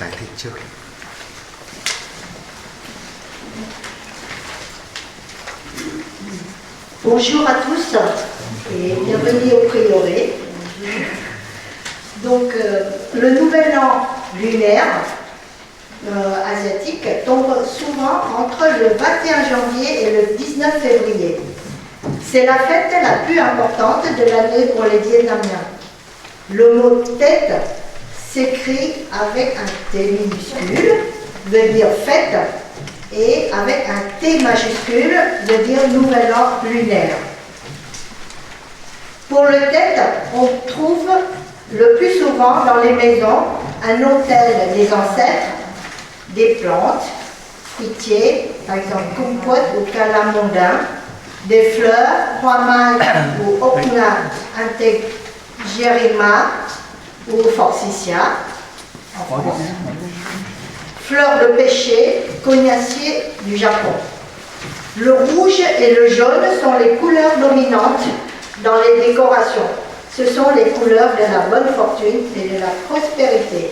giải thích trước. Bonjour à tous et bienvenue au prieuré. Donc le nouvel an lunaire asiatique tombe souvent entre le 21 janvier et le 19 février. C'est la fête la plus importante de l'année pour les Vietnamiens. Le mot tête s'écrit avec un T minuscule, veut dire fête, et avec un T majuscule, veut dire nouvel an lunaire. Pour le tête, on trouve le plus souvent dans les maisons un autel des ancêtres, des plantes, fruitiers, par exemple kumquat ou calamondin, des fleurs, huamai ou okna antegerima ou forsythia en France, fleurs de pêcher, cognacier du Japon. Le rouge et le jaune sont les couleurs dominantes dans les décorations. Ce sont les couleurs de la bonne fortune et de la prospérité.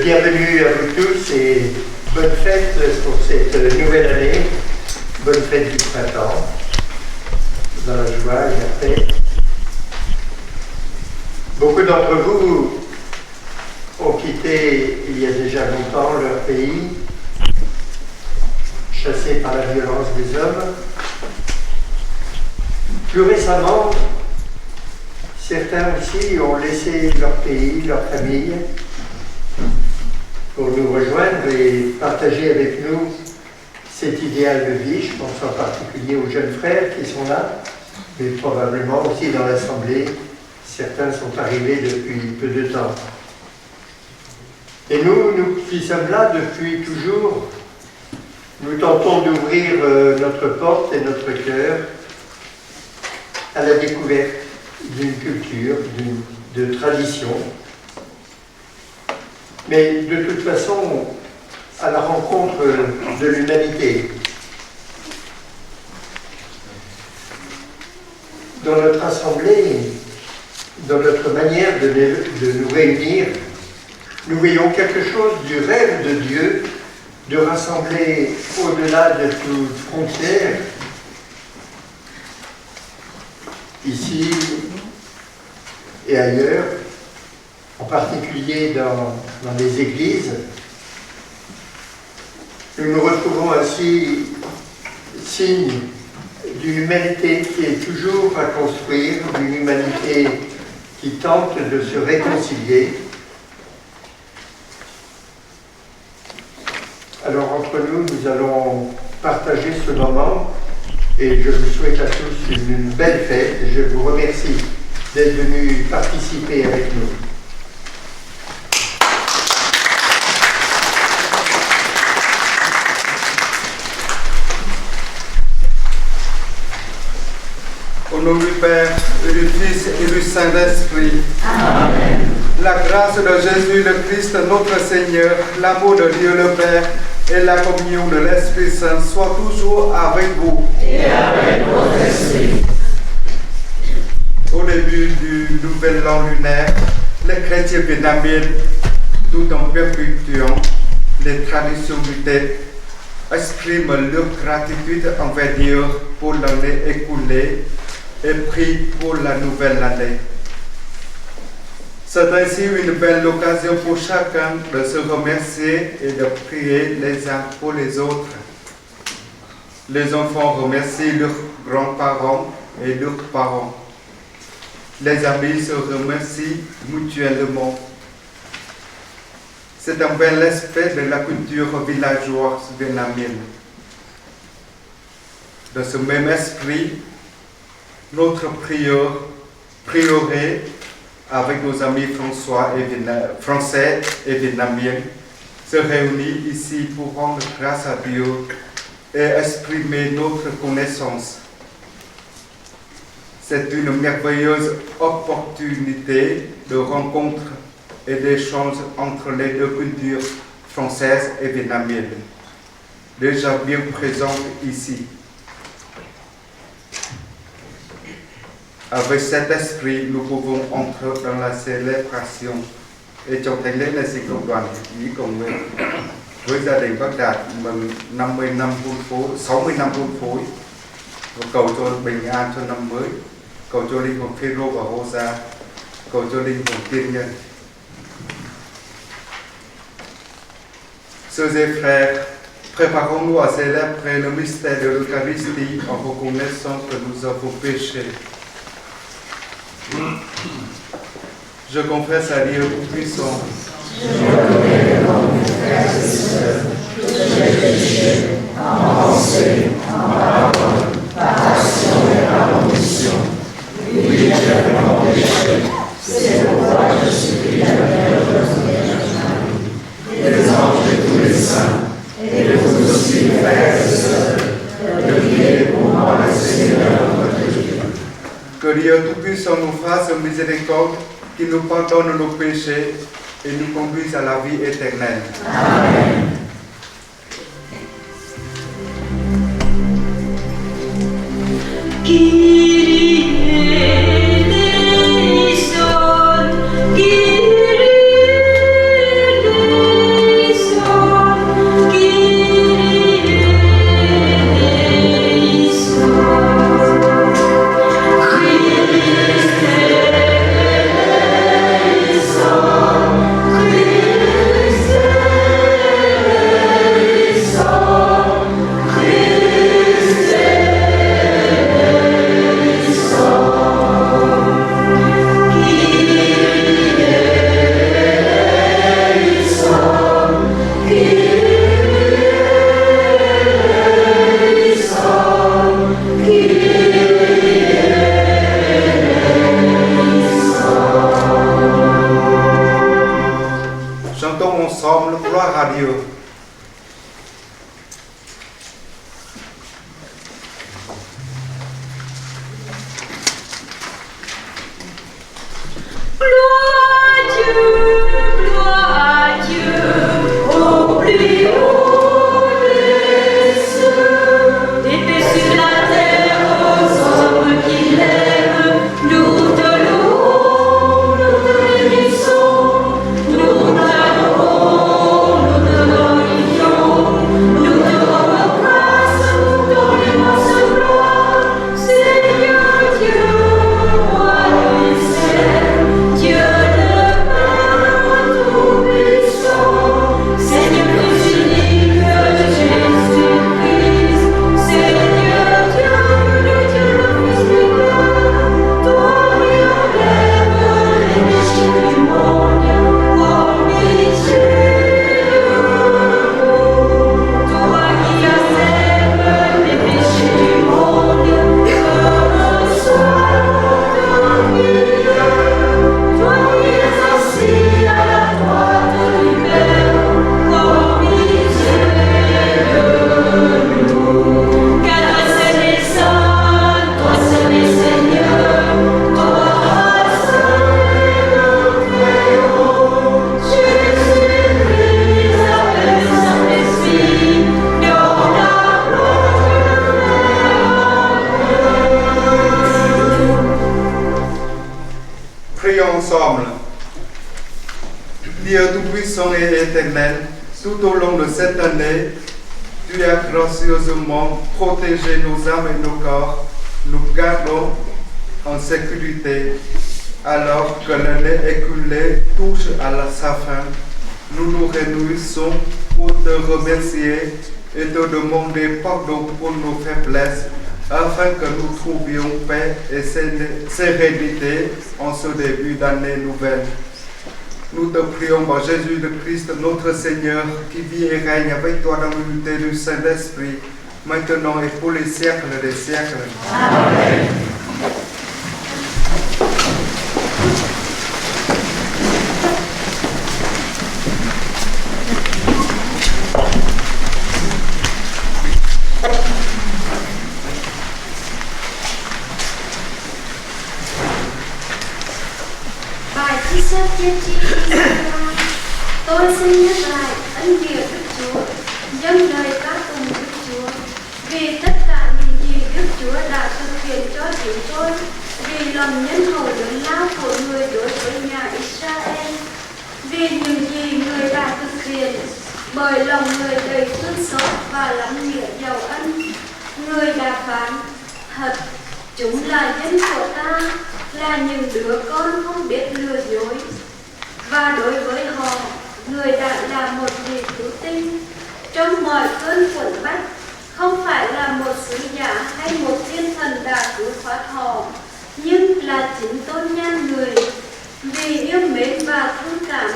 Bienvenue à vous tous et bonne fête pour cette nouvelle année, bonne fête du printemps, dans la joie et la paix. Beaucoup d'entre vous ont quitté il y a déjà longtemps leur pays, chassés par la violence des hommes. Plus récemment, certains aussi ont laissé leur pays, leur famille, pour nous rejoindre et partager avec nous cet idéal de vie. Je pense en particulier aux jeunes frères qui sont là, mais probablement aussi dans l'Assemblée. Certains sont arrivés depuis peu de temps. Et nous qui sommes là depuis toujours, nous tentons d'ouvrir notre porte et notre cœur à la découverte d'une culture, de traditions, mais de toute façon à la rencontre de l'humanité. Dans notre assemblée, dans notre manière de nous réunir, nous voyons quelque chose du rêve de Dieu de rassembler au-delà de toute frontière, ici et ailleurs, en particulier dans les églises. Nous nous retrouvons ainsi signe d'une humanité qui est toujours à construire, d'une humanité qui tente de se réconcilier. Alors entre nous, nous allons partager ce moment et je vous souhaite à tous une belle fête et je vous remercie d'être venus participer avec nous. Au nom du Père, et du Fils et du Saint-Esprit. Amen. La grâce de Jésus le Christ, notre Seigneur, l'amour de Dieu le Père et la communion de l'Esprit Saint soient toujours avec vous. Et avec votre esprit. Au début du nouvel an lunaire, les chrétiens vietnamiens, tout en perpétuant les traditions du tête, expriment leur gratitude envers Dieu pour l'année écoulée et prient pour la nouvelle année. C'est ainsi une belle occasion pour chacun de se remercier et de prier les uns pour les autres. Les enfants remercient leurs grands-parents et leurs parents. Les amis se remercient mutuellement. C'est un bel aspect de la culture villageoise vietnamienne. Dans ce même esprit, notre prieuré avec nos amis français et vietnamiens se réunit ici pour rendre grâce à Dieu et exprimer notre connaissance. C'est une merveilleuse opportunité de rencontre et d'échange entre les deux cultures françaises et vietnamiennes, déjà bien présentes ici. Avec cet esprit, nous pouvons entrer dans la célébration. Et trong thánh lễ là sinh cộng đoàn ý cầu nguyện với gia đình Bác Đạt mừng 50 năm hôn phối, 60 năm hôn phối, và cầu cho bình an cho năm mới, cầu cho linh hồn Phêrô và Rosa, cầu cho linh hồn tiên nhân. Sœurs et frères, préparons-nous à célébrer le mystère de l'Eucharistie en reconnaissant que nous avons péché. Je confesse à Dieu Tout-Puissant. Je reconnais devant mes frères et sœurs que j'ai péché en pensée, en parole, par action et par omission. Oui, j'ai vraiment péché. C'est pourquoi je supplie la bienheureuse Vierge Marie, et les anges et tous les saints, et de vous aussi, mes frères et sœurs, de prier pour moi le Seigneur notre Dieu. Que Dieu Tout-Puissant nous fasse miséricorde, qui nous pardonne nos péchés et nous conduise à la vie éternelle. Amen. Chantons ensemble gloire à Dieu. Dieu Tout-Puissant et Éternel, tout au long de cette année, tu as gracieusement protégé nos âmes et nos corps, nous gardons en sécurité. Alors que l'année écoulée touche à sa fin, nous nous réunissons pour te remercier et te demander pardon pour nos faiblesses, afin que nous trouvions paix et sérénité en ce début d'année nouvelle. Nous te prions par Jésus le Christ, notre Seigneur, qui vit et règne avec toi dans l'unité du Saint-Esprit, maintenant et pour les siècles des siècles. Amen. Bài thi sát tiên tri Isaiah. Tôi xin nhắc lại ân điển Đức Chúa, dâng lời ca tụng Đức Chúa, vì tất cả những gì Đức Chúa đã thực hiện cho chúng tôi, vì lòng nhân hậu lớn lao của người đối với nhà Israel, vì những gì người đã thực hiện, bởi lòng người đầy thương xót và lắng nghĩa giàu ân. Người đã phán, thật, chúng là dân của ta, là những đứa con không biết lừa dối. Và đối với họ, người đã là một vị cứu tinh trong mọi cơn quẩn bách, không phải là một sứ giả hay một thiên thần đã cứu thoát họ, nhưng là chính tôn nhan người. Vì yêu mến và thương cảm,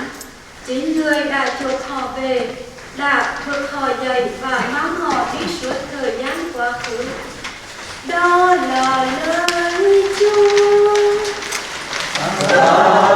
chính người đã chuộc họ về, đã vực họ dậy và mang họ đi suốt thời gian quá khứ. Đó là lời Chúa. Yeah.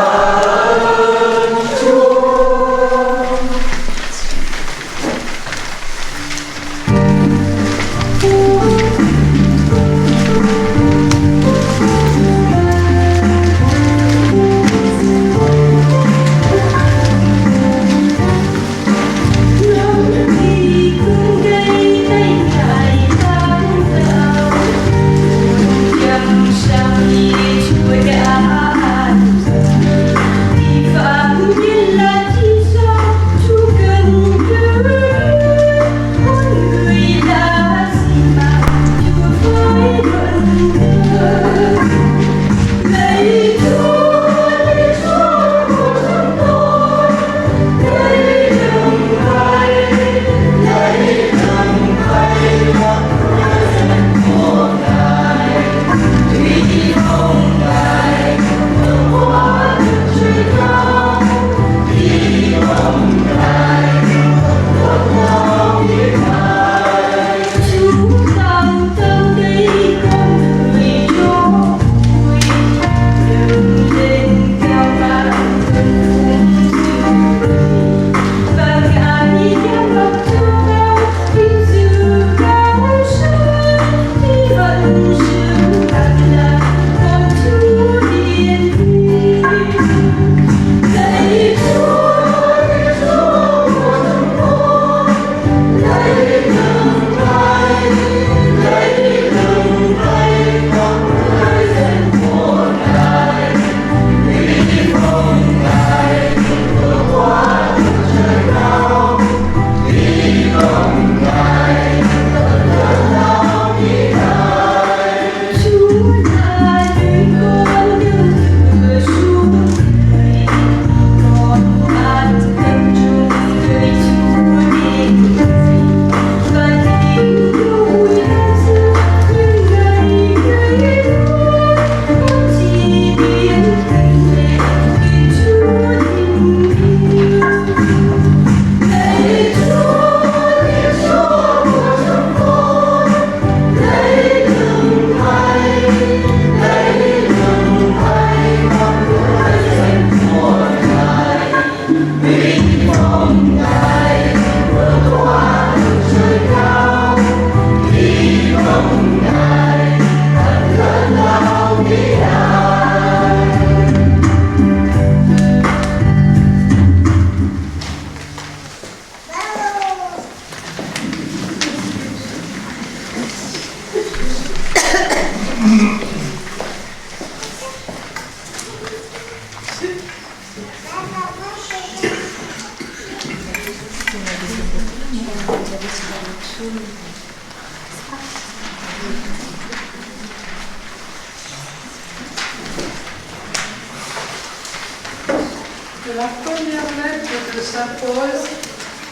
de la première lettre de Saint Paul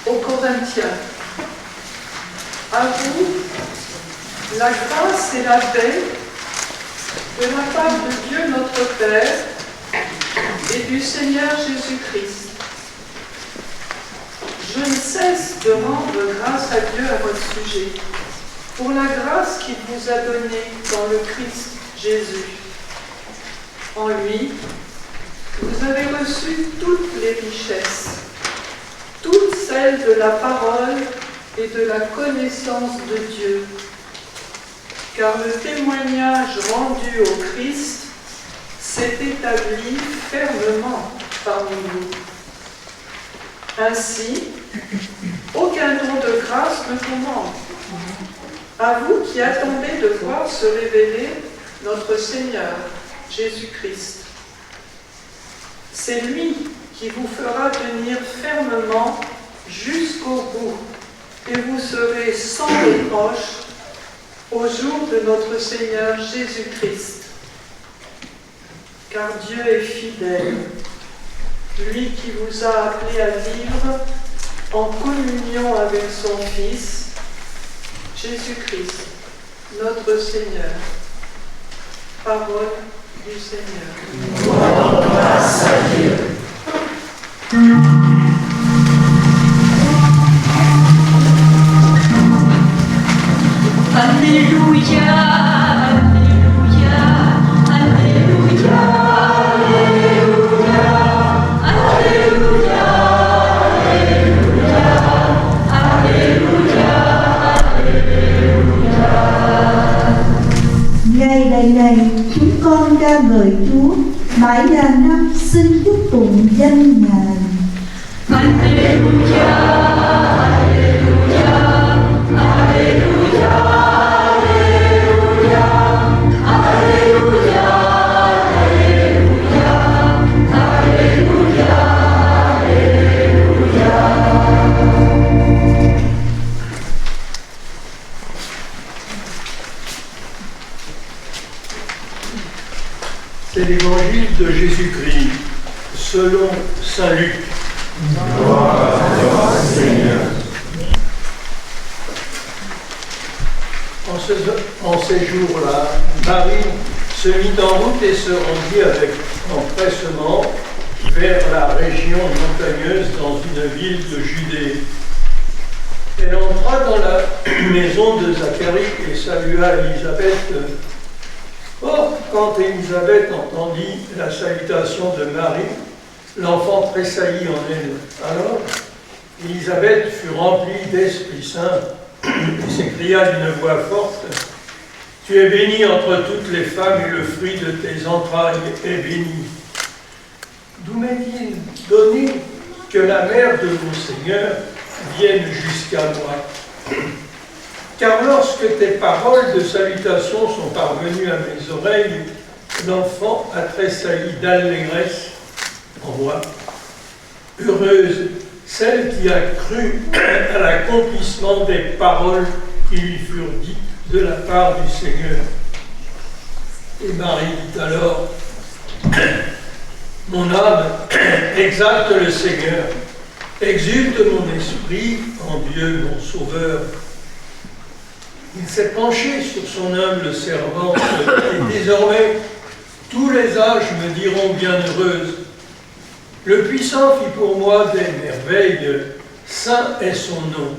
aux Corinthiens. À vous, la grâce et la paix de la part de Dieu notre Père et du Seigneur Jésus-Christ. Je ne cesse de rendre grâce à Dieu à votre sujet, pour la grâce qu'il vous a donnée dans le Christ Jésus. En lui, vous avez reçu toutes les richesses, toutes celles de la parole et de la connaissance de Dieu. Car le témoignage rendu au Christ s'est établi fermement parmi vous. Ainsi, aucun don de grâce ne vous manque. À vous qui attendez de voir se révéler notre Seigneur, Jésus-Christ. C'est lui qui vous fera tenir fermement jusqu'au bout, et vous serez sans reproche au jour de notre Seigneur Jésus-Christ. Car Dieu est fidèle, lui qui vous a appelé à vivre en communion avec son Fils, Jésus-Christ, notre Seigneur. Parole du Seigneur. Grâce à Dieu. Alléluia, Alléluia, Alléluia, Alléluia, Alléluia, Alléluia, Alléluia. Ngày này chúng con ca ngợi Chúa, mãi là năm xin chúc tụng danh Ngài. Alléluia, Alléluia, Alléluia, Alléluia, Alléluia, Alléluia, Alléluia, Alléluia. C'est l'évangile de Jésus-Christ, selon saint Luc. Gloire à toi, Seigneur. En ces jours-là, Marie se mit en route et se rendit avec empressement vers la région montagneuse dans une ville de Judée. Elle entra dans la maison de Zacharie et salua Élisabeth. Or, quand Élisabeth entendit la salutation de Marie, l'enfant tressaillit en elle. Alors, Élisabeth fut remplie d'Esprit Saint et s'écria d'une voix forte, « Tu es bénie entre toutes les femmes et le fruit de tes entrailles est béni. D'où m'est-il donné que la mère de mon Seigneur vienne jusqu'à moi? Car lorsque tes paroles de salutation sont parvenues à mes oreilles, l'enfant a tressailli d'allégresse en moi. Heureuse celle qui a cru à l'accomplissement des paroles qui lui furent dites de la part du Seigneur. Et Marie dit alors, mon âme exalte le Seigneur, exulte mon esprit en Dieu mon Sauveur. Il s'est penché sur son humble servante, et désormais tous les âges me diront bienheureuse. Le Puissant fit pour moi des merveilles, saint est son nom.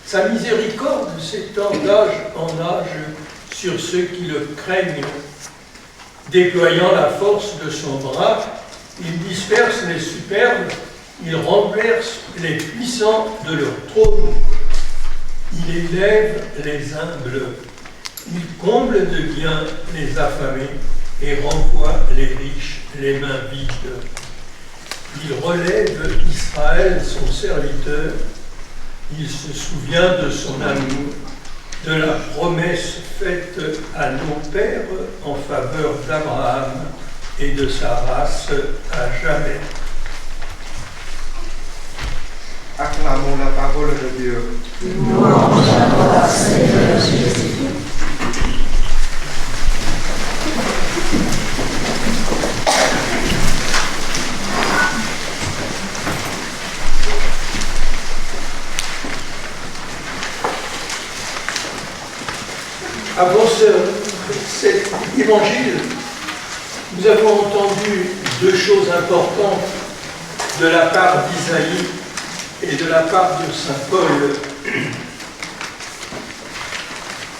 Sa miséricorde s'étend d'âge en âge sur ceux qui le craignent. Déployant la force de son bras, il disperse les superbes, il renverse les puissants de leur trône. Il élève les humbles, il comble de bien les affamés et renvoie les riches les mains vides. Il relève Israël, son serviteur, il se souvient de son amour, de la promesse faite à nos pères en faveur d'Abraham et de sa race à jamais. Acclamons la parole de Dieu. Louange à toi, Seigneur Jésus. Avant cet évangile, nous avons entendu deux choses importantes de la part d'Isaïe et de la part de saint Paul.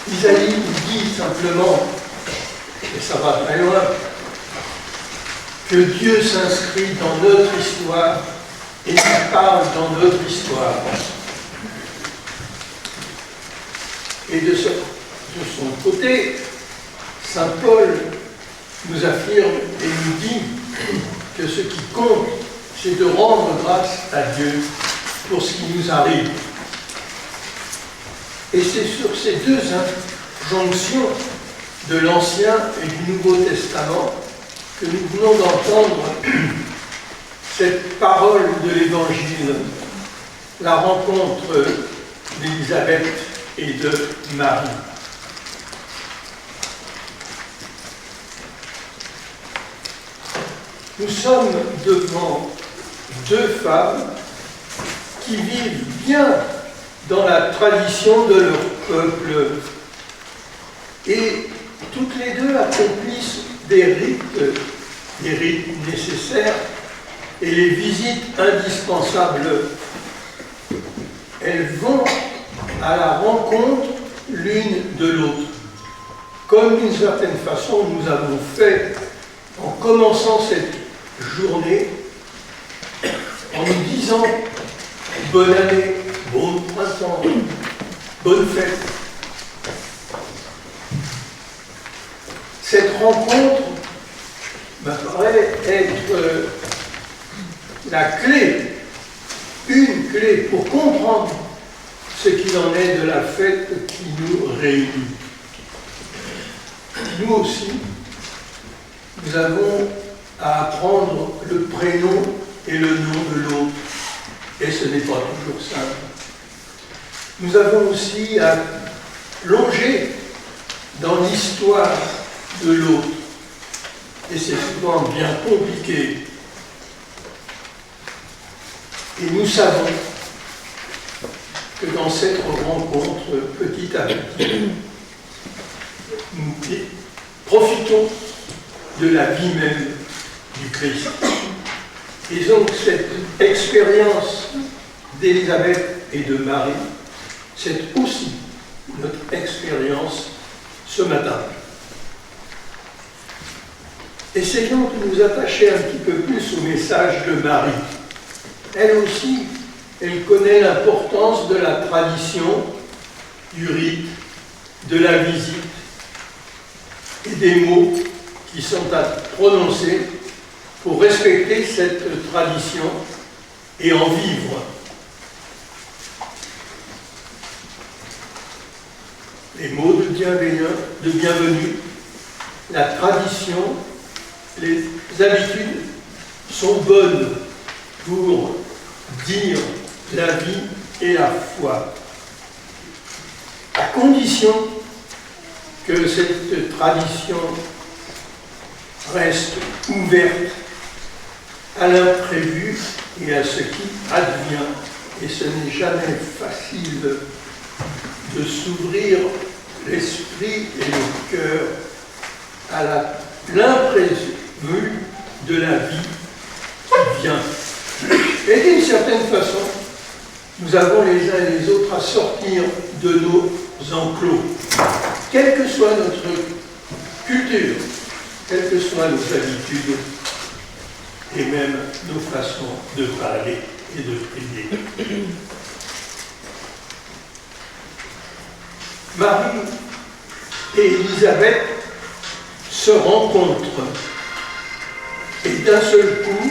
Isaïe dit simplement, et ça va très loin, que Dieu s'inscrit dans notre histoire et nous parle dans notre histoire. Et de son côté, saint Paul nous affirme et nous dit que ce qui compte, c'est de rendre grâce à Dieu pour ce qui nous arrive. Et c'est sur ces deux injonctions de l'Ancien et du Nouveau Testament que nous venons d'entendre cette parole de l'Évangile, la rencontre d'Élisabeth et de Marie. Nous sommes devant deux femmes qui vivent bien dans la tradition de leur peuple et toutes les deux accomplissent des rites nécessaires et les visites indispensables. Elles vont à la rencontre l'une de l'autre, comme d'une certaine façon nous avons fait en commençant cette journée en nous disant bonne année, bon printemps, bonne fête. Cette rencontre me paraît être la clé, une clé pour comprendre ce qu'il en est de la fête qui nous réunit. Nous aussi, nous avons à apprendre le prénom et le nom de l'autre, et ce n'est pas toujours simple. Nous avons aussi à plonger dans l'histoire de l'autre, et c'est souvent bien compliqué. Et nous savons que dans cette rencontre, petit à petit, nous profitons de la vie même du Christ. Et donc cette expérience d'Élisabeth et de Marie, c'est aussi notre expérience ce matin. Essayons de nous attacher un petit peu plus au message de Marie. Elle aussi, elle connaît l'importance de la tradition, du rite, de la visite et des mots qui sont à prononcer pour respecter cette tradition et en vivre. Les mots de bienvenue, la tradition, les habitudes sont bonnes pour dire la vie et la foi, à condition que cette tradition reste ouverte à l'imprévu et à ce qui advient. Et ce n'est jamais facile de s'ouvrir l'esprit et le cœur à l'imprévu de la vie qui vient. Et d'une certaine façon, nous avons les uns et les autres à sortir de nos enclos, quelle que soit notre culture, quelles que soient nos habitudes et même nos façons de parler et de prier. Marie et Élisabeth se rencontrent et d'un seul coup,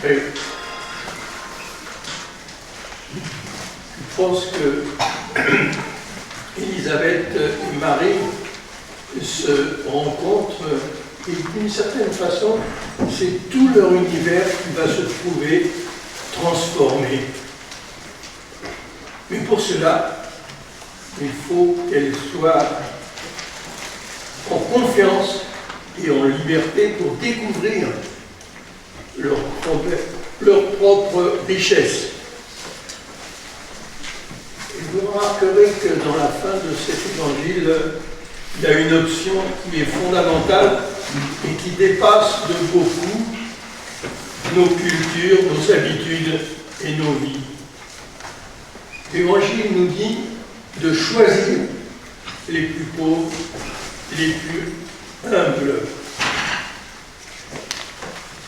je pense que Élisabeth et Marie se rencontrent et d'une certaine façon, c'est tout leur univers qui va se trouver transformé. Mais pour cela, il faut qu'elles soient en confiance et en liberté pour découvrir leur propre richesse. Et vous remarquerez que dans la fin de cet évangile, il y a une option qui est fondamentale et qui dépasse de beaucoup nos cultures, nos habitudes et nos vies. L'Évangile nous dit de choisir les plus pauvres, les plus humbles.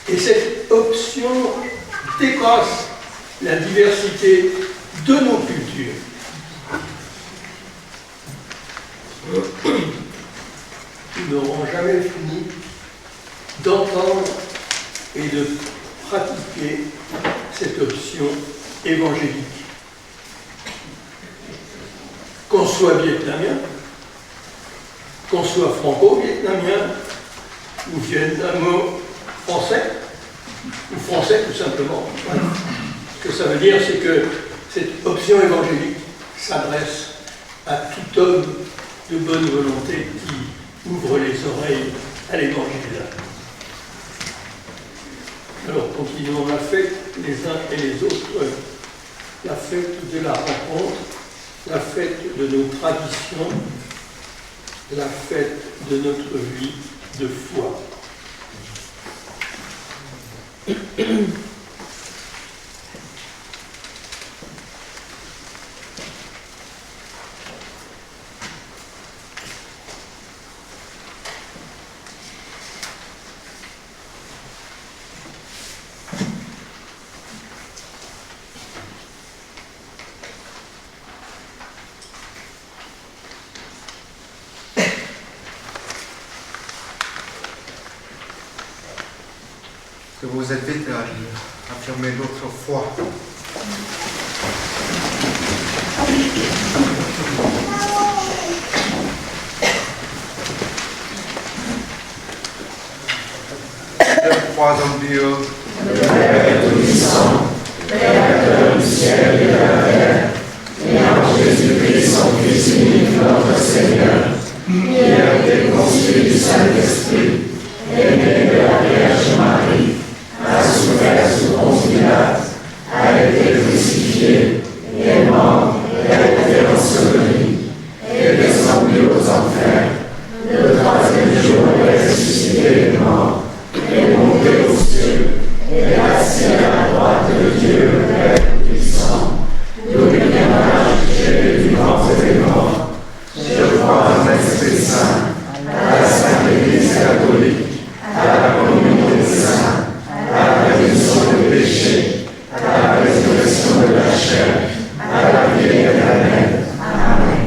Et cette option dépasse la diversité de nos cultures. Nous n'aurons jamais fini d'entendre et de pratiquer cette option évangélique. Qu'on soit vietnamien, qu'on soit franco-vietnamien, ou vietnamo-français, ou français tout simplement. Voilà. Ce que ça veut dire, c'est que cette option évangélique s'adresse à tout homme de bonne volonté qui ouvre les oreilles à l'évangile. Alors continuons la fête les uns et les autres, la fête de la rencontre, la fête de nos traditions, la fête de notre vie de foi. Je vous invite à affirmer notre foi. Je crois en Dieu, le Père Tout-Puissant, Créateur du ciel et de la terre, et en Jésus-Christ, son Fils unique, notre Seigneur, qui a été conçu du Saint-Esprit, est né de la Vierge Marie, a souffert sous Ponce Pilate, a été crucifié, est mort, et a été enseveli, est descendu aux enfers, le troisième jour est ressuscité des morts, est monté aux cieux, et est assis à la droite de Dieu, le Père Tout-Puissant, d'où il viendra juger les vivants et les morts. Je crois en l'Esprit Saint, à la Sainte Église catholique, à la communion des saints, à la rémission des péchés, à la résurrection de la chair, à la vie éternelle. Amen.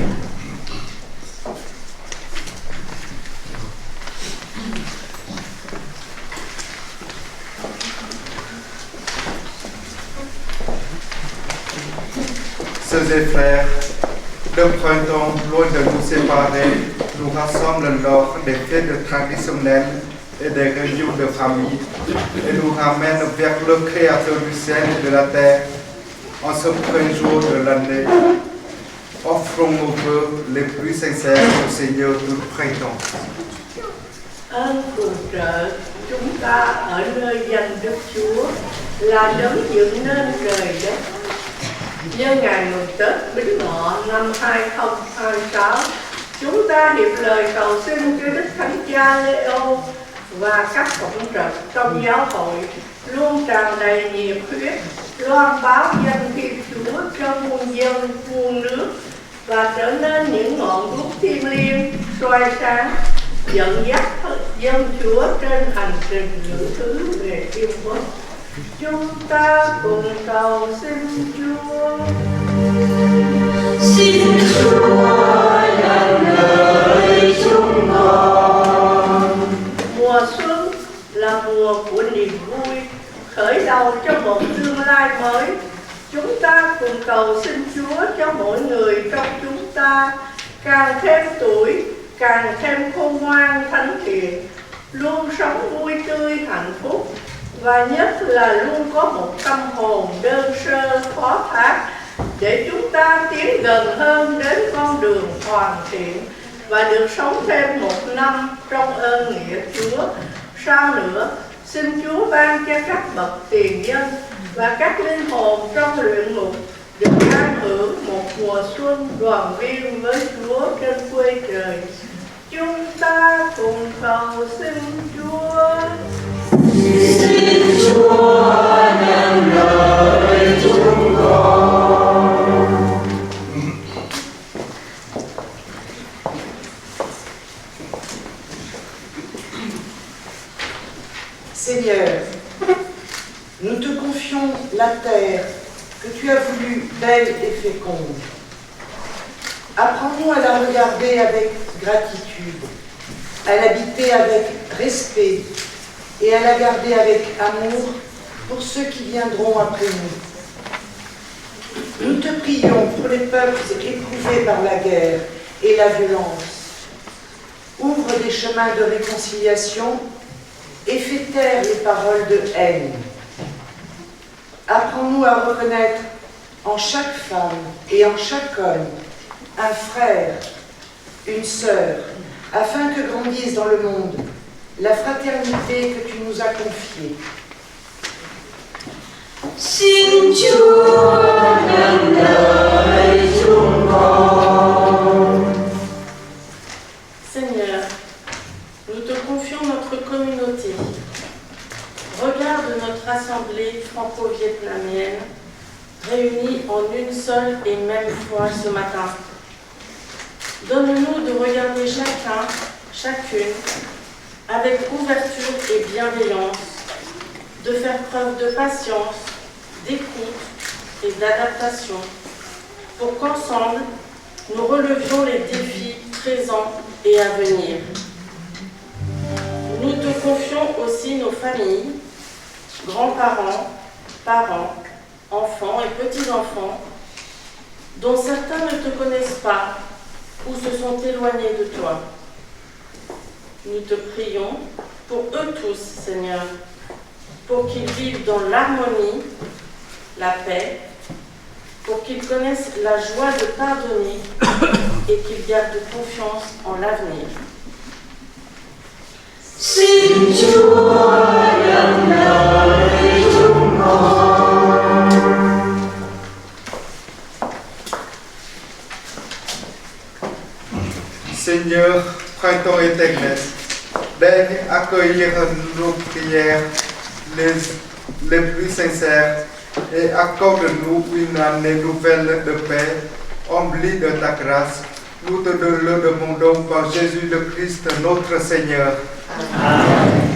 Sœurs et frères, le printemps, loin de nous séparer, nous rassemble lors des fêtes traditionnelles et des réunions de famille et nous ramène vers le Créateur du ciel et de la terre en ce premier jour de l'année. Offrons nos vœux les plus sincères au Seigneur du printemps. Ơn phù trợ chúng ta ở nơi danh Đức Chúa là đấng dựng nên trời đất. Nhân ngày mừng Tết Bính Ngọ năm 2026, chúng ta hiệp lời cầu xin cho Đức Thánh Cha Leo và các cộng trật trong giáo hội luôn tràn đầy nhiệt huyết, loan báo danh Thiên Chúa cho muôn dân, muôn nước và trở nên những ngọn đuốc thiêng liêng, soi sáng, dẫn dắt dân Chúa trên hành trình lữ thứ về thiên quốc. Chúng ta cùng cầu xin Chúa. Xin Chúa nhận lời chúng con. Mùa xuân là mùa của niềm vui, khởi đầu cho một tương lai mới. Chúng ta cùng cầu xin Chúa cho mỗi người trong chúng ta càng thêm tuổi, càng thêm khôn ngoan thánh thiện, luôn sống vui tươi hạnh phúc và nhất là luôn có một tâm hồn đơn sơ phó thác để chúng ta tiến gần hơn đến con đường hoàn thiện và được sống thêm một năm trong ơn nghĩa Chúa. Sau nữa, xin Chúa ban cho các bậc tiền nhân và các linh hồn trong luyện ngục được an hưởng một mùa xuân đoàn viên với Chúa trên quê trời. Chúng ta cùng cầu xin Chúa. Xin Chúa nhận lời chúng con. Seigneur, nous te confions la terre que tu as voulu belle et féconde. Apprends-nous à la regarder avec gratitude, à l'habiter avec respect et à la garder avec amour pour ceux qui viendront après nous. Nous te prions pour les peuples éprouvés par la guerre et la violence. Ouvre des chemins de réconciliation et fais taire les paroles de haine. Apprends-nous à reconnaître en chaque femme et en chaque homme un frère, une sœur, afin que grandisse dans le monde la fraternité que tu nous as confiée. Xin Chúa nhận lời chúng con. Seigneur, nous te confions notre communauté. Regarde notre assemblée franco-vietnamienne réunie en une seule et même foi ce matin. Donne-nous de regarder chacun, chacune, avec ouverture et bienveillance, de faire preuve de patience, d'écoute et d'adaptation, pour qu'ensemble, nous relevions les défis présents et à venir. Nous te confions aussi nos familles, grands-parents, parents, enfants et petits-enfants, dont certains ne te connaissent pas ou se sont éloignés de toi. Nous te prions pour eux tous, Seigneur, pour qu'ils vivent dans l'harmonie, la paix, pour qu'ils connaissent la joie de pardonner et qu'ils gardent confiance en l'avenir. Xin Chúa nhận lời chúng con. Seigneur, prends ton éternel, daigne accueillir nos prières les plus sincères et accorde-nous une année nouvelle de paix, emplie de ta grâce. Nous te le demandons par Jésus le Christ, notre Seigneur. Amen.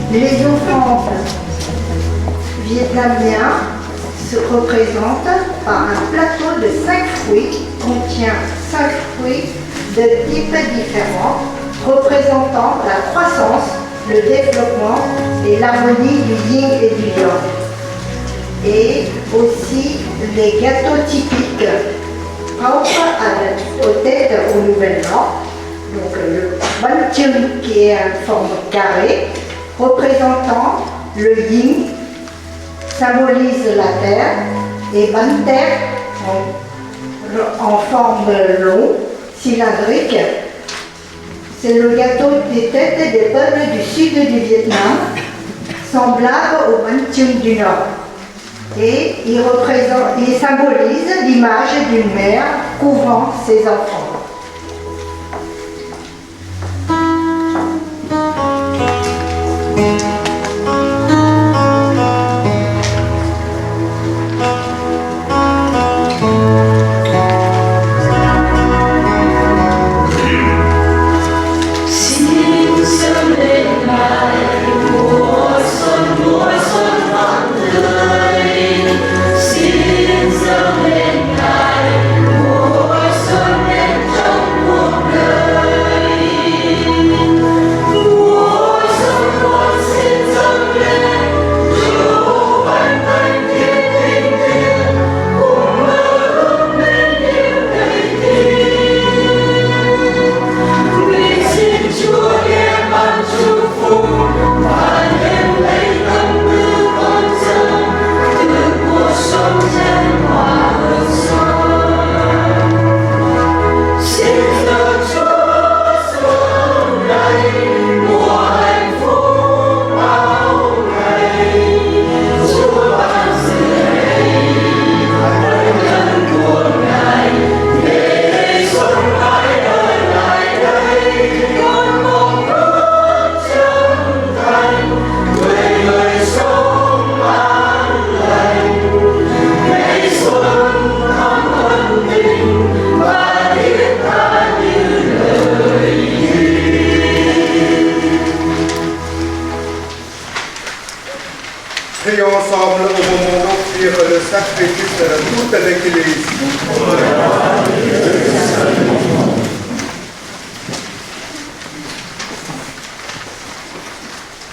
Les offrandes vietnamiens se représentent par un plateau de 5 fruits qui contient 5 fruits de types différents, représentant la croissance, le développement et l'harmonie du yin et du yang. Et aussi les gâteaux typiques propres aux têtes au Nouvel An. Donc le Ban Chim qui est en forme carrée, représentant le yin, symbolise la terre, et Ban Ter en forme longue, cylindrique. C'est le gâteau des têtes des peuples du sud du Vietnam, semblable au Ban Chim du Nord. Et il symbolise l'image d'une mère couvant ses enfants. Prions ensemble au moment d'offrir le sacrifice de toute l'Église.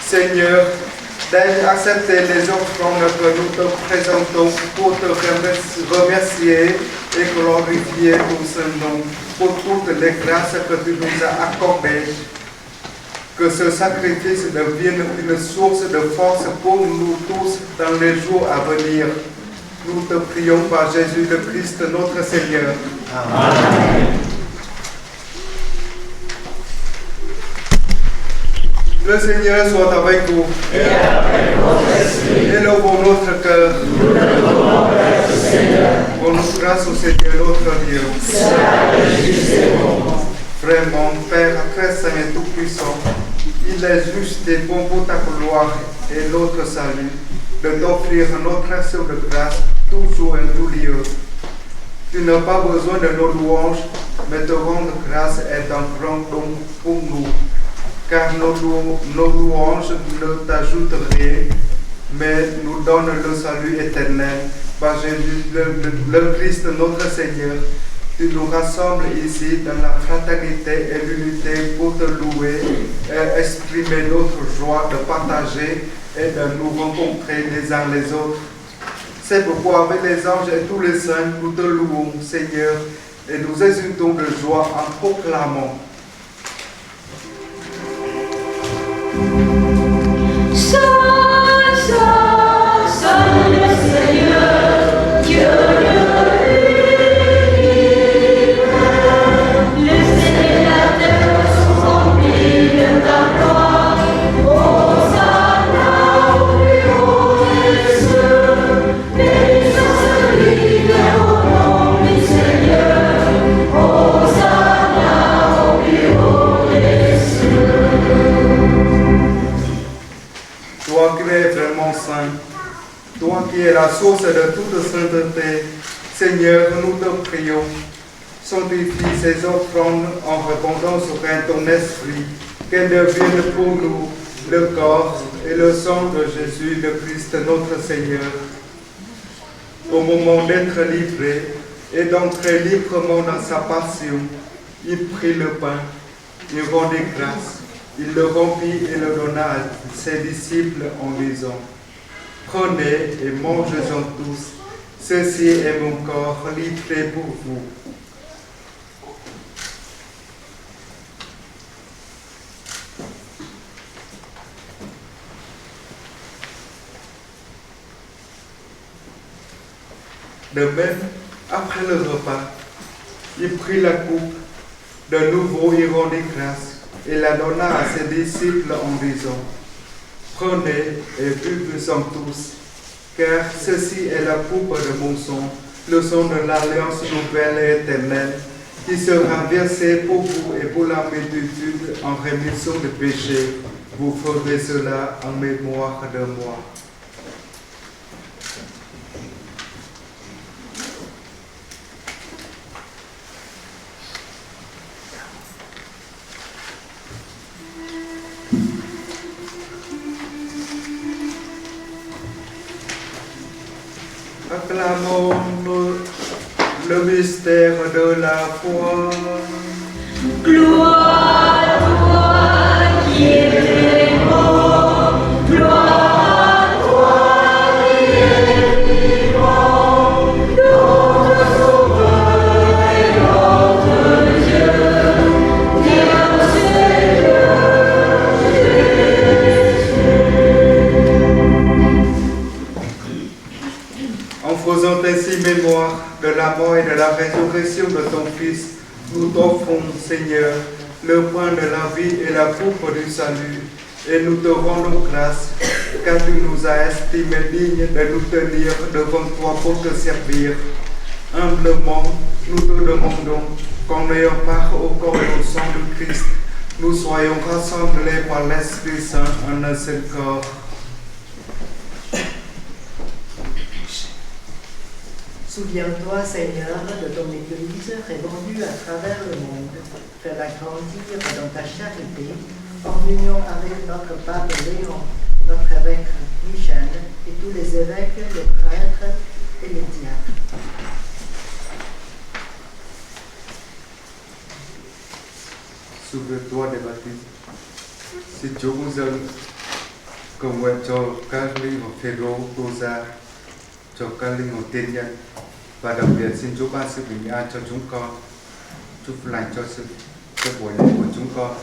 Seigneur, daigne accepter les offrandes que nous te présentons pour te remercier et glorifier ton Saint-Nom pour toutes les grâces que tu nous as accordées. Que ce sacrifice devienne une source de force pour nous tous dans les jours à venir. Nous te prions par Jésus le Christ, notre Seigneur. Amen. Le Seigneur soit avec vous. Et avec votre esprit. Élevons notre cœur. Nous le devons vers le Seigneur. Rendons grâce au Seigneur notre Dieu. Cela est juste et bon. Vraiment, Père très saint et tout-puissant, il est juste et bon pour ta gloire et notre salut de t'offrir notre action de grâce toujours et tout lieu. Tu n'as pas besoin de nos louanges, mais te rendre grâce est un grand don pour nous. Car nos louanges ne t'ajoutent rien, mais nous donnent le salut éternel par Jésus le Christ notre Seigneur. Tu nous rassembles ici dans la fraternité et l'unité pour te louer et exprimer notre joie de partager et de nous rencontrer les uns les autres. C'est pourquoi avec les anges et tous les saints, nous te louons, Seigneur, et nous exultons de joie en proclamant. Toi qui es la source de toute sainteté, Seigneur, nous te prions, sanctifie ces offrandes en répandant sur ton esprit, qu'elles deviennent pour nous le corps et le sang de Jésus, le Christ, notre Seigneur. Au moment d'être livré et d'entrer librement dans sa passion, il prit le pain, il rendit grâce, il le rompit et le donna à ses disciples en disant: prenez et mangez-en tous, ceci est mon corps livré pour vous. De même, après le repas, il prit la coupe, de nouveau il rendit grâce et la donna à ses disciples en disant: prenez et buvez-en tous, car ceci est la coupe de mon sang, le sang de l'alliance nouvelle et éternelle, qui sera versé pour vous et pour la multitude en rémission de péchés. Vous ferez cela en mémoire de moi. Acclamons le mystère de la foi. Gloire à toi qui es mort, gloire à toi qui es vivant, notre Sauveur et notre Dieu, Dieu Seigneur Jésus. En faisant ainsi mémoire de la mort et de la résurrection de ton Fils, nous t'offrons, Seigneur, le pain de la vie et la coupe du salut, et nous te rendons grâce, car tu nous as estimés dignes de nous tenir devant toi pour te servir. Humblement, nous te demandons qu'en ayant part au corps et au sang du Christ, nous soyons rassemblés par l'Esprit Saint en un seul corps. Souviens-toi, Seigneur, de ton Église répandue à travers le monde. Fais-la grandir dans ta charité, en union avec notre Pape Léon notre évêque Michel et tous les évêques, les prêtres et les diacres. Souviens-toi des baptêmes. Si chúng dân cầu nguyện cho các linh hồn Phêrô, Tô-gia, cho các linh hồn tiên nhân, và đặc biệt xin Chúa ban sự bình an cho chúng con, chúc lành cho buổi lễ của chúng con,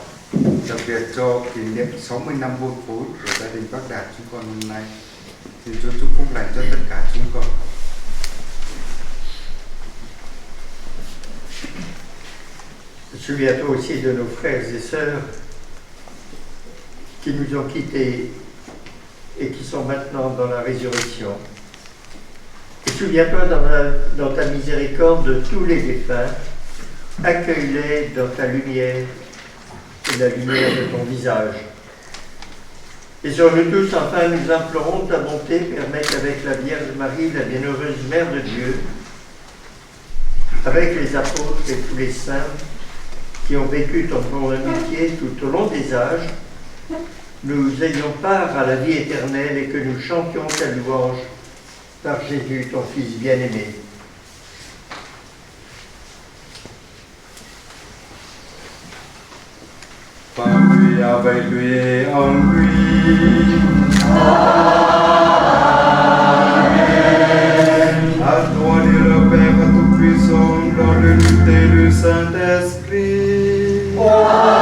đặc biệt cho kỷ niệm 60 năm hôn phối của gia đình Bác Đạt chúng con hôm nay. Xin Chúa chúc phúc lành cho tất cả chúng con. Souviens-toi aussi de nos frères et sœurs qui nous ont quittés et qui sont maintenant dans la résurrection. Et souviens-toi dans ta miséricorde de tous les défunts, accueille-les dans ta lumière et la lumière de ton visage. Et sur nous tous, enfin, nous implorons ta bonté, permet qu'avec la Vierge Marie, la bienheureuse Mère de Dieu, avec les apôtres et tous les saints qui ont vécu ton amitié tout au long des âges, nous ayons part à la vie éternelle et que nous chantions ta louange par Jésus, ton Fils bien-aimé. Par lui, avec lui et en lui. Amen. À toi, Dieu le Père Tout-Puissant, dans l'unité du Saint-Esprit. Amen.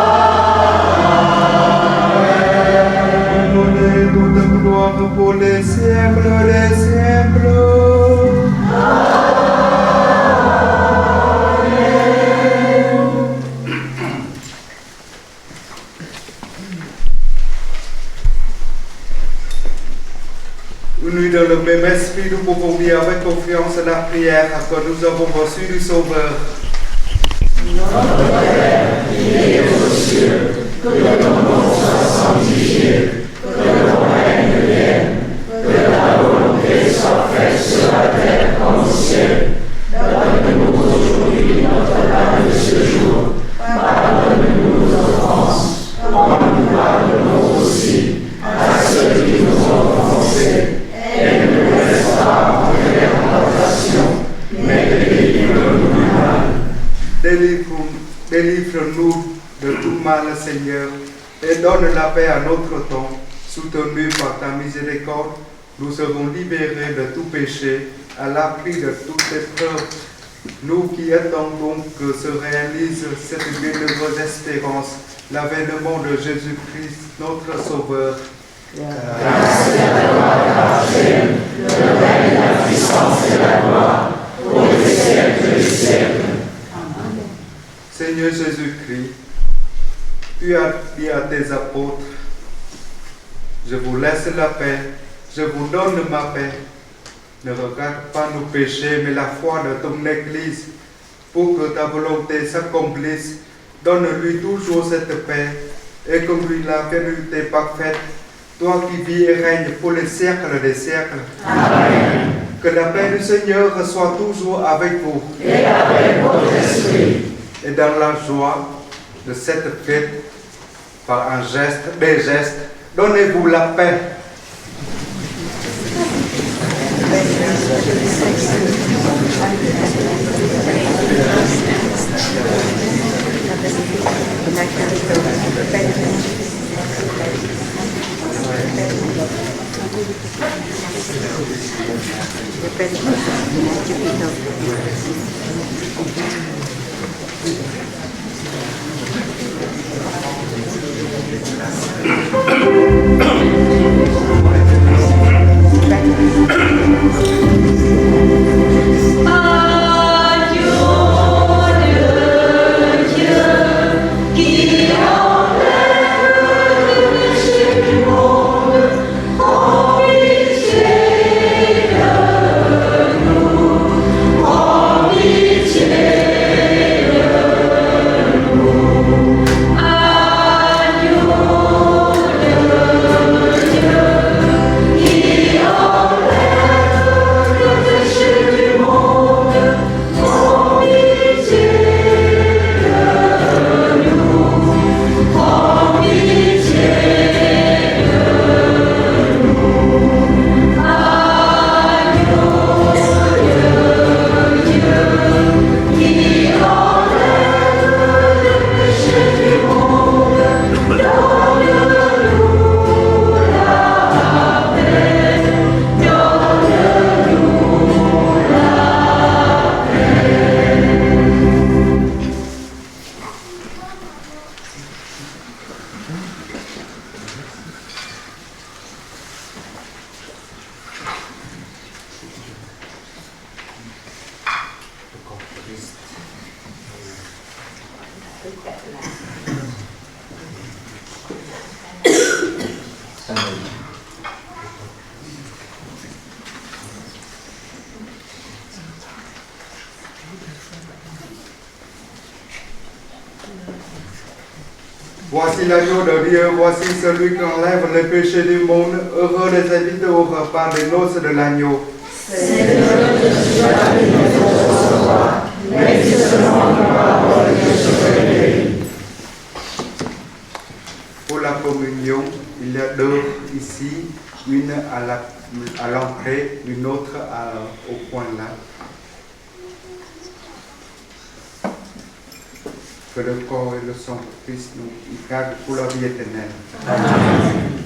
Donnez toute gloire pour les siècles des siècles. Unis dans le même esprit, nous pouvons dire avec confiance à la prière que nous avons reçu du Sauveur. Notre Père, qui es aux cieux, que ton nom soit sanctifié, que ton règne vienne, que ta volonté soit faite sur la terre comme au ciel. Donne-nous aujourd'hui notre pain de ce jour. Pardonne-nous nos offenses, comme nous pardonnons aussi à ceux qui nous ont offensés. Et ne nous laisse pas entrer en tentation, mais délivre-nous du mal. Délivre-nous de tout mal, Seigneur, et donne la paix à notre temps. Soutenus par ta miséricorde, nous serons libérés de tout péché, à l'abri de toute épreuve. Nous qui attendons que se réalise cette bienheureuse espérance, l'avènement de Jésus-Christ, notre Sauveur. Grâce à toi, Père, le règne, la puissance et la gloire, pour les siècles des siècles. Amen. Seigneur Jésus-Christ, tu as dit à tes apôtres, je vous laisse la paix, je vous donne ma paix. Ne regarde pas nos péchés, mais la foi de ton Église, pour que ta volonté s'accomplisse. Donne-lui toujours cette paix, et conduis la vérité parfaite, toi qui vis et règnes pour les siècles des siècles. Amen. Que la paix du Seigneur soit toujours avec vous. Et avec votre esprit. Et dans la joie de cette fête, par un geste, des gestes, donnez-vous la paix. Amen. Voici l'agneau de Dieu, voici celui qui enlève les péchés du monde. Heureux les invités au repas des noces de l'agneau. Seigneur, je suis arrivé de te recevoir, mais dis seulement une parole que je ferai. Pour la communion, il y a deux ici, une à l'entrée, une autre au coin là. Que le corps et le sang de Christ nous gardent pour la vie éternelle. Amen.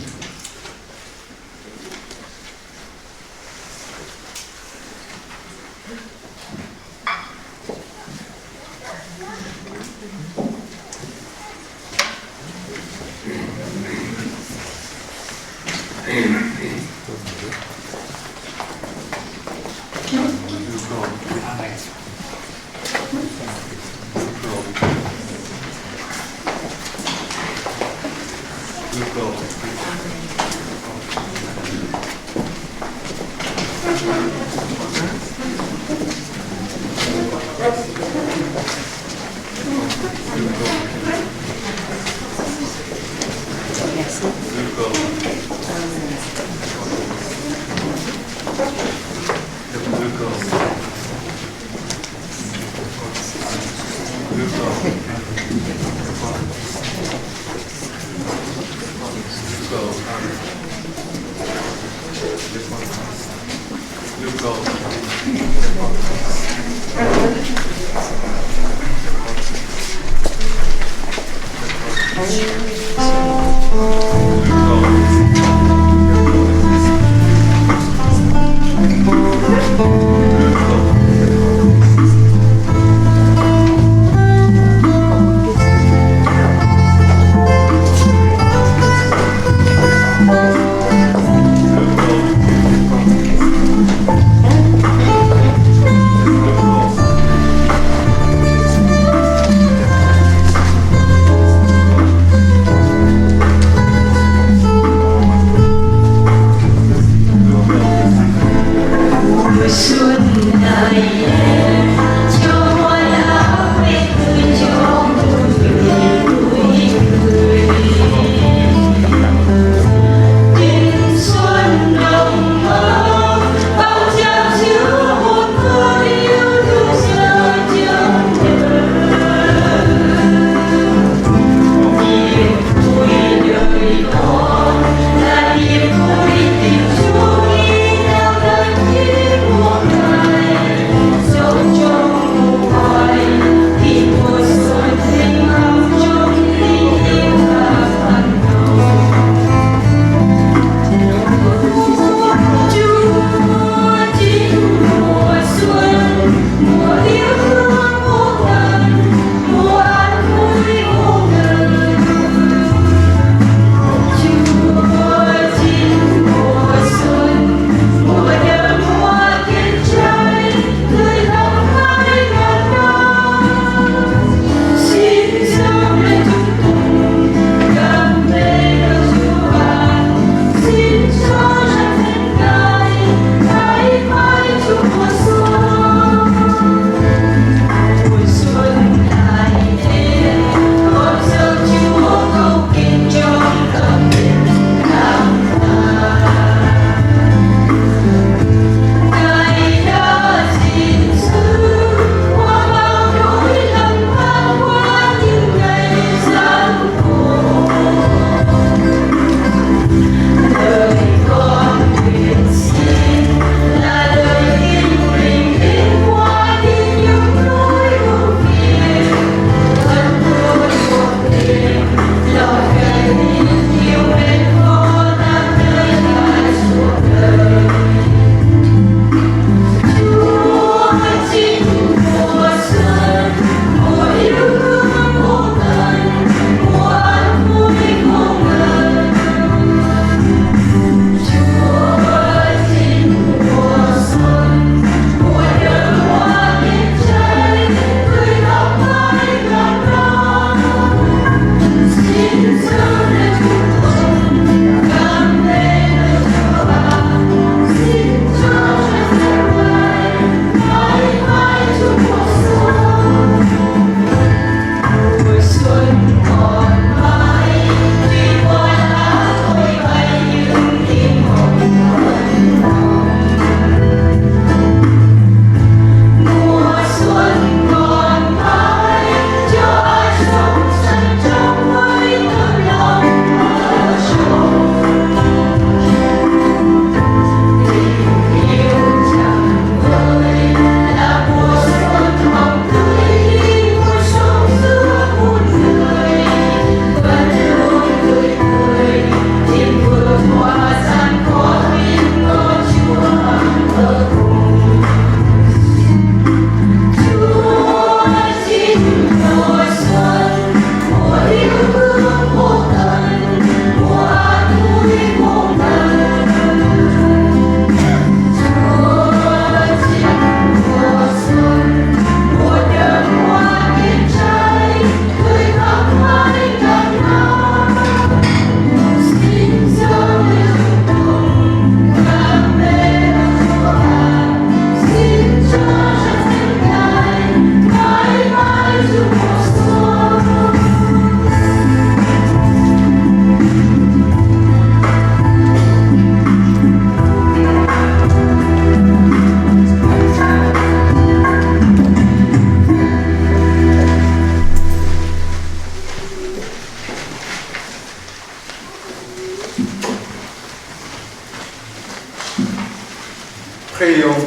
Prions.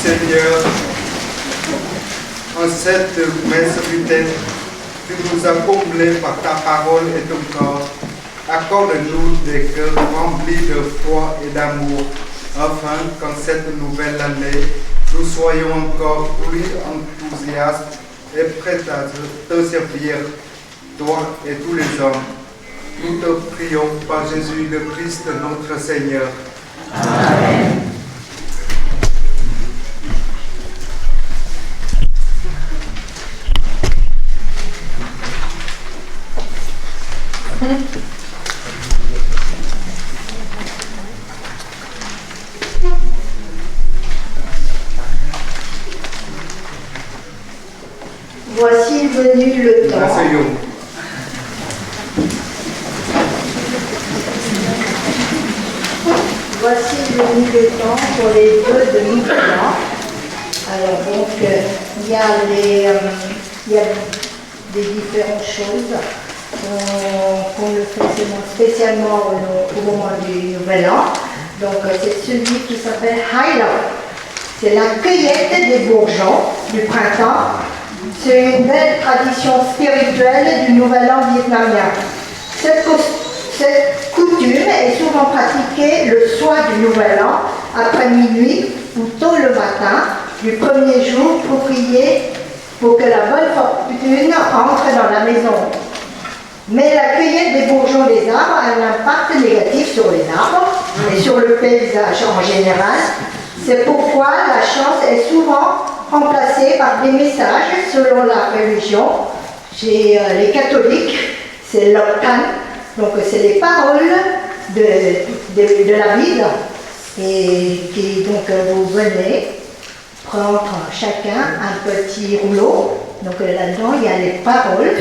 Seigneur, en cette messe puitaine, tu nous as comblés par ta parole et ton corps. Accorde-nous des cœurs remplis de foi et d'amour, afin qu'en cette nouvelle année, nous soyons encore plus enthousiastes et prêts à te servir, toi et tous les hommes. Nous te prions par Jésus le Christ, notre Seigneur. Amen. Voici venu le temps. Voici venu le temps pour les vœux de Nouvel An. Alors donc, il y a des différentes choses qu'on le fait spécialement au moment du Nouvel An. Donc c'est celui qui s'appelle Highland. C'est la cueillette des bourgeons du printemps. C'est une belle tradition spirituelle du Nouvel An vietnamien. Cette coutume est souvent pratiquée le soir du Nouvel An, après minuit ou tôt le matin du premier jour pour prier pour que la bonne fortune entre dans la maison. Mais la cueillette des bourgeons des arbres a un impact négatif sur les arbres et sur le paysage en général. C'est pourquoi la chance est souvent remplacée par des messages selon la religion. Chez les catholiques, c'est l'octane. Donc c'est les paroles de la Bible et qui donc vous venez prendre chacun un petit rouleau. Donc là-dedans il y a les paroles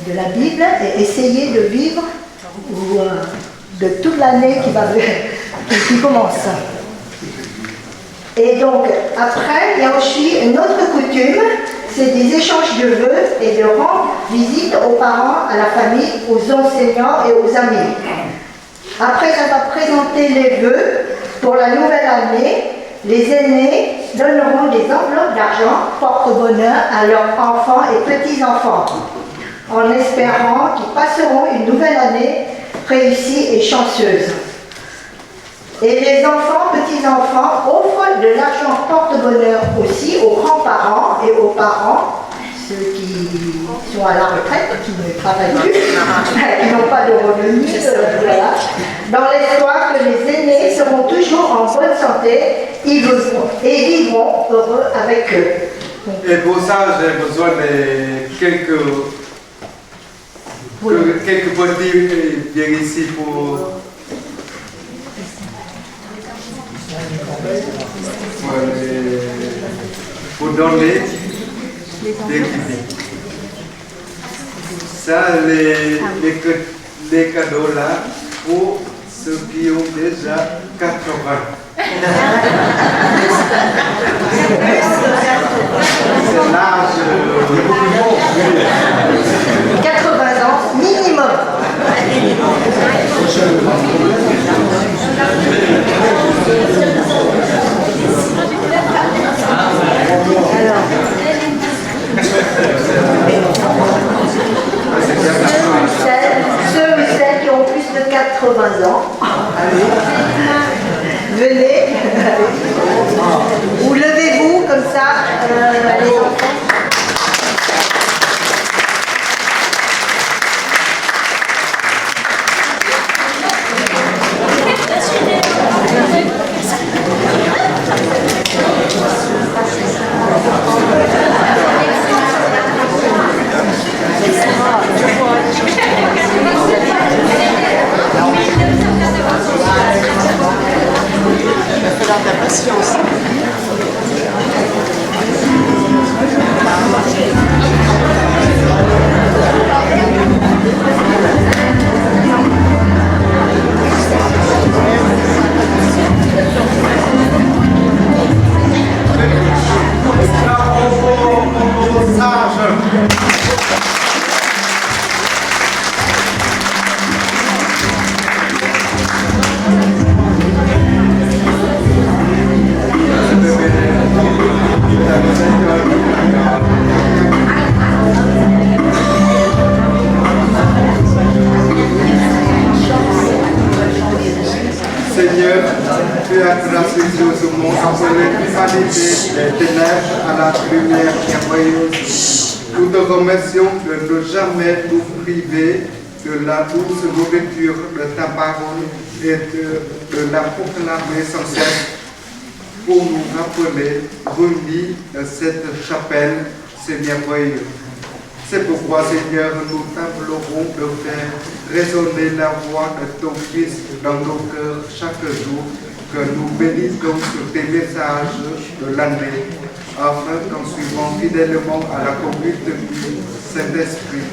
de la Bible et essayer de vivre de toute l'année qui commence. Et donc après il y a aussi une autre coutume. C'est des échanges de vœux et de rendre visite aux parents, à la famille, aux enseignants et aux amis. Après avoir présenté les vœux pour la nouvelle année, les aînés donneront des enveloppes d'argent porte-bonheur à leurs enfants et petits-enfants, en espérant qu'ils passeront une nouvelle année réussie et chanceuse. Et les enfants, petits-enfants offrent de l'argent porte-bonheur aussi aux grands-parents et aux parents, ceux qui sont à la retraite, qui ne travaillent plus, qui n'ont pas de revenus, voilà, dans l'espoir que les aînés seront toujours en bonne santé et vivront heureux avec eux. Et pour ça, j'ai besoin de quelques petits bien ici pour donner des guides. Ça, les cadeaux là, pour ceux qui ont déjà 80. C'est l'âge 80 ans minimum. Ceux ou celles qui ont plus de 80 ans, venez ou levez-vous comme ça, les enfants. La patience. Seigneur, tu as gracieusement appelé l'humanité des ténèbres à la lumière merveilleuse. Nous te remercions de ne jamais nous priver de la douce nourriture de ta parole et de la proclamer sans cesse pour nous rappeler, réunis dans cette chapelle, c'est merveilleux. C'est pourquoi, Seigneur, nous t'implorons de faire résonner la voix de ton Fils dans nos cœurs chaque jour, que nous bénissons sur tes messages de l'année, afin qu'en suivant fidèlement à la conduite du Saint-Esprit,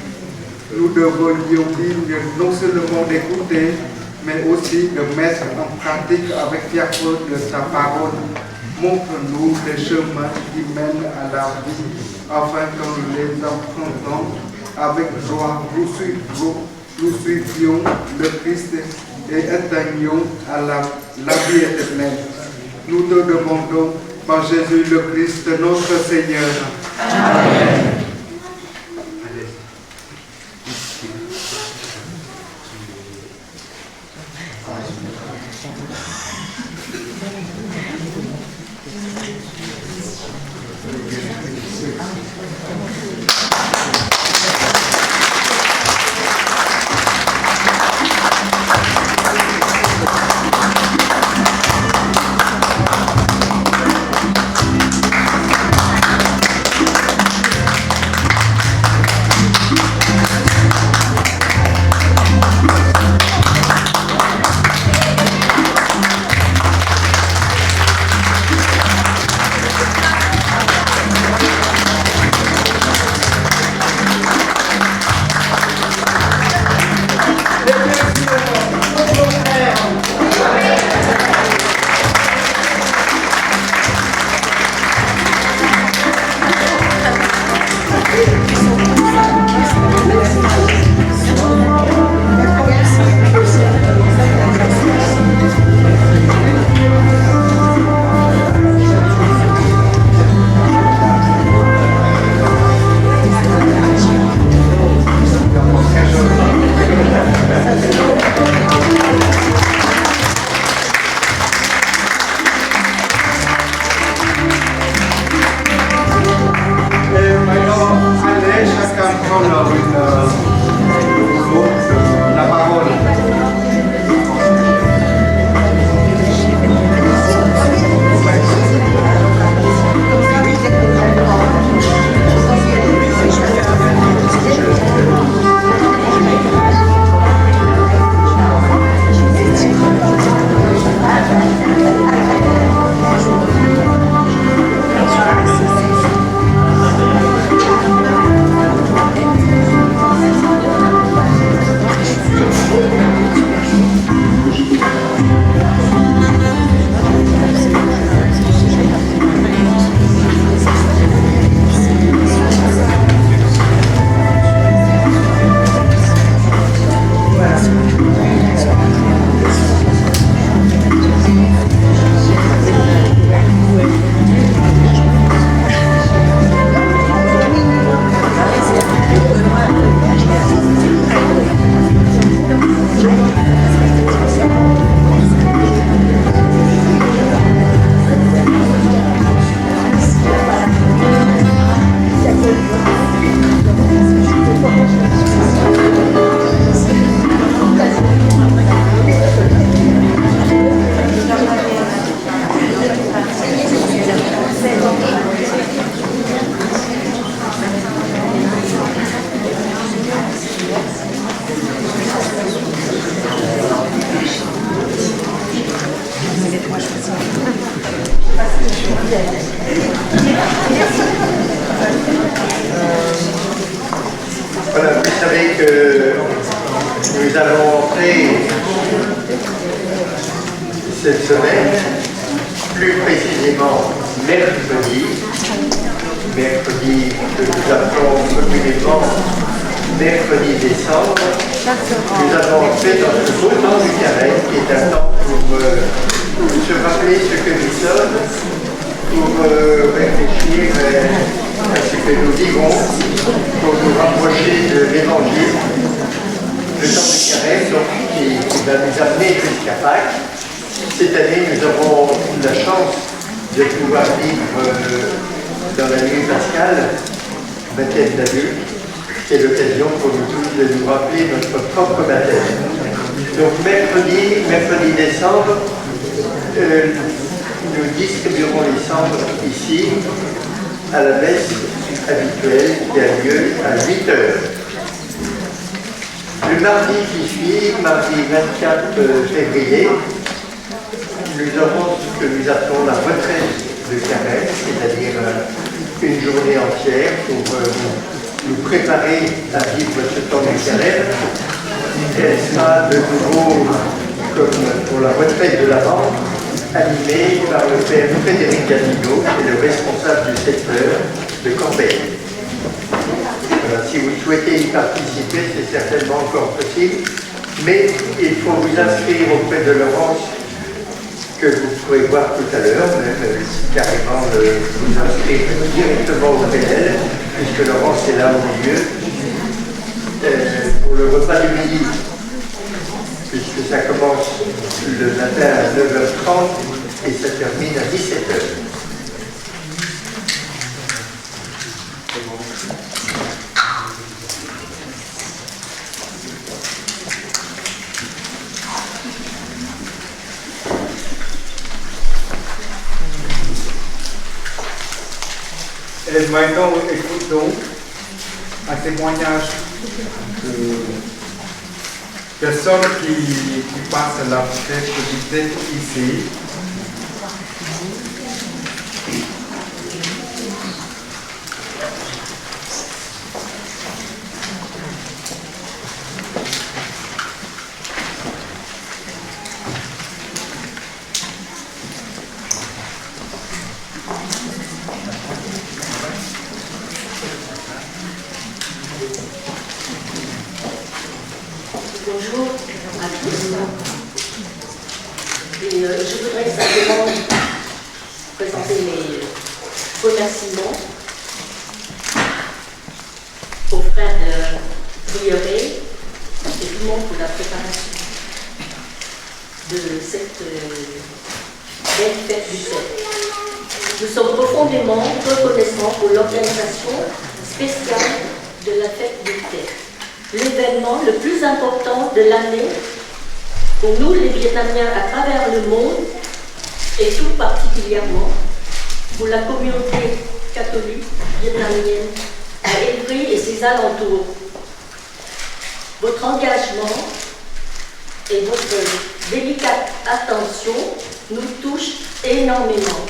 nous devrions dignes non seulement d'écouter, mais aussi de mettre en pratique avec fierté de ta parole. Montre-nous les chemins qui mènent à la vie, afin qu'en les empruntant avec joie, nous suivions le Christ et atteignions à la vie éternelle. Nous te demandons par Jésus le Christ, notre Seigneur. Amen. Voilà, vous savez que nous allons entrer cette semaine, plus précisément mercredi que nous appelons communément mercredi décembre, nous allons entrer dans ce beau temps du carême qui est un temps pour se rappeler ce que nous sommes, pour réfléchir à ce que nous vivons, pour nous rapprocher de l'Évangile. Le temps du carême donc, qui va nous amener jusqu'à Pâques. Cette année, nous avons eu la chance de pouvoir vivre dans la nuit pascale, baptême d'adultes. C'est l'occasion pour nous tous de nous rappeler notre propre baptême. Donc mercredi décembre, nous distribuerons les cendres ici, à la messe habituelle qui a lieu à 8 heures. Le mardi qui suit, mardi 24 février, nous aurons ce que nous appelons la retraite de carême, c'est-à-dire une journée entière pour nous préparer à vivre ce temps de carême. Elle sera de nouveau, comme pour la retraite de l'Avent, animée par le père Frédéric Gatineau, qui est le responsable du secteur de Corbeil. Voilà, si vous souhaitez y participer, c'est certainement encore possible, mais il faut vous inscrire auprès de Laurence, que vous pourrez voir tout à l'heure, même carrément vous inscrire directement auprès d'elle, puisque Laurence est là au milieu, pour le repas du midi, puisque ça commence le matin à 9h30 et ça termine à 17h. Et maintenant, écoutons un témoignage de personnes qui passent la fête de visite ici. Bonjour à tous. Et je voudrais simplement présenter mes remerciements aux frères de prieuré et tout le monde pour la préparation de cette belle fête du Seigneur. Nous sommes profondément reconnaissants pour l'organisation spéciale de la fête du Seigneur. L'événement le plus important de l'année pour nous les Vietnamiens à travers le monde et tout particulièrement pour la communauté catholique vietnamienne à Évry et ses alentours. Votre engagement et votre délicate attention nous touchent énormément.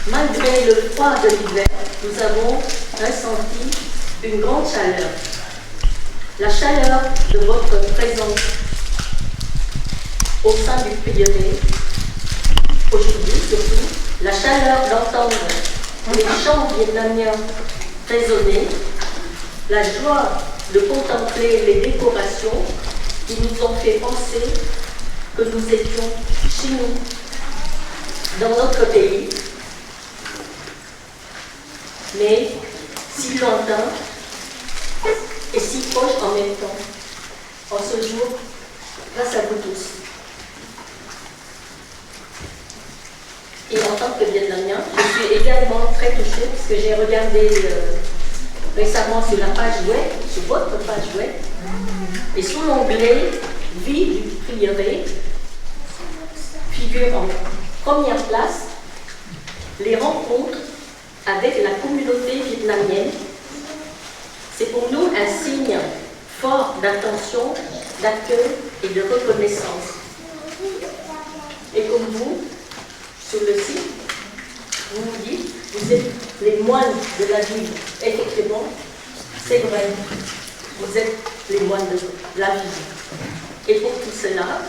Malgré le froid de l'hiver, nous avons ressenti une grande chaleur. La chaleur de votre présence au sein du prieuré, aujourd'hui surtout, la chaleur d'entendre les chants vietnamiens résonner, la joie de contempler les décorations qui nous ont fait penser que nous étions chez nous, dans notre pays, mais si lointain et si proche en même temps, en ce jour, grâce à vous tous. Et en tant que Vietnamien, je suis également très touchée parce que j'ai regardé récemment sur la page web, sur votre page web, et sous l'onglet Vie du prieuré figure en première place les rencontres avec la communauté vietnamienne. C'est pour nous un signe fort d'attention, d'accueil et de reconnaissance. Et comme vous, sur le site, vous nous dites, vous êtes les moines de la vie. Effectivement, c'est vrai. Vous êtes les moines de la vie. Et pour tout cela,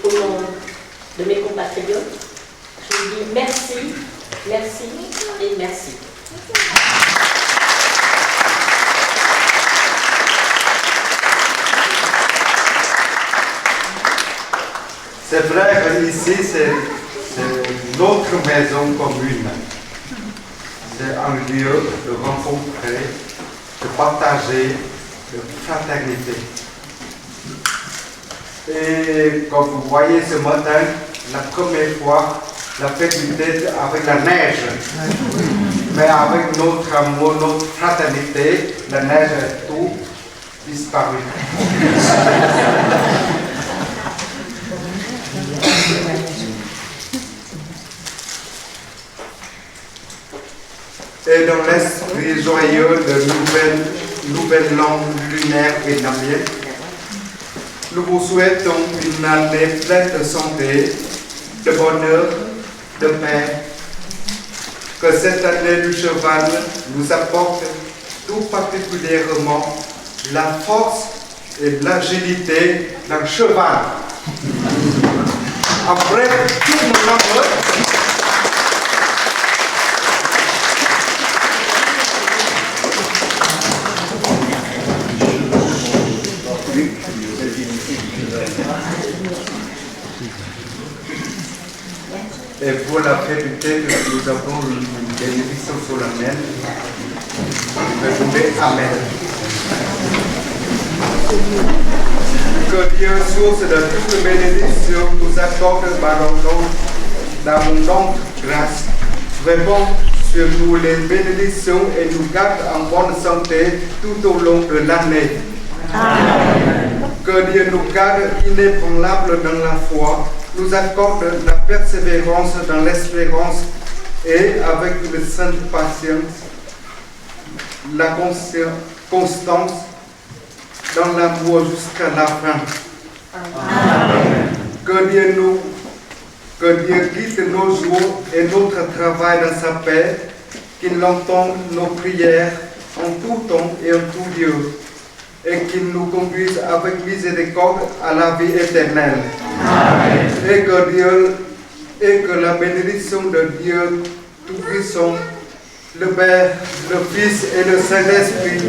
au nom de mes compatriotes, je vous dis merci, merci et merci. C'est vrai qu'ici, c'est notre maison commune. C'est un lieu de rencontrer, de partager, de fraternité. Et comme vous voyez ce matin, la première fois, la fête du tête avec la neige. Mais avec notre amour, notre fraternité, la neige a tout disparu. Et dans l'esprit joyeux de nouvelle langue lunaire vietnamienne, nous vous souhaitons une année pleine de santé, de bonheur, de paix. Que cette année du cheval nous apporte tout particulièrement la force et l'agilité d'un cheval. Après tout mon amour, et pour la fête du thé, nous avons une bénédiction solennelle. Répondez Amen. Que Dieu, source de toute bénédiction, nous accorde d'abondantes grâces. Répond sur nous les bénédictions et nous garde en bonne santé tout au long de l'année. Que Dieu nous garde inébranlables dans la foi, nous accorde la persévérance dans l'espérance et avec une sainte patience, la constance dans l'amour jusqu'à la fin. Amen. Que Dieu guide nos jours et notre travail dans sa paix, qu'il entende nos prières en tout temps et en tout lieu, et qu'il nous conduise avec miséricorde à la vie éternelle. Amen. Et que la bénédiction de Dieu Tout-Puissant, le Père, le Fils et le Saint-Esprit,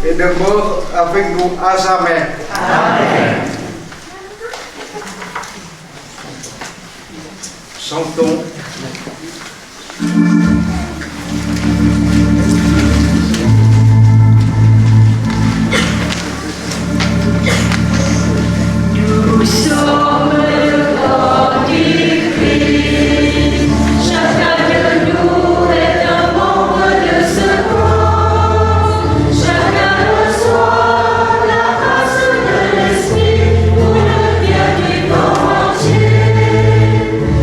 et demeure avec nous à jamais. Amen. Chantons. Nous sommes le corps du Christ, chacun de nous est un membre de ce corps, chacun reçoit la grâce de l'Esprit pour le bien du corps entier,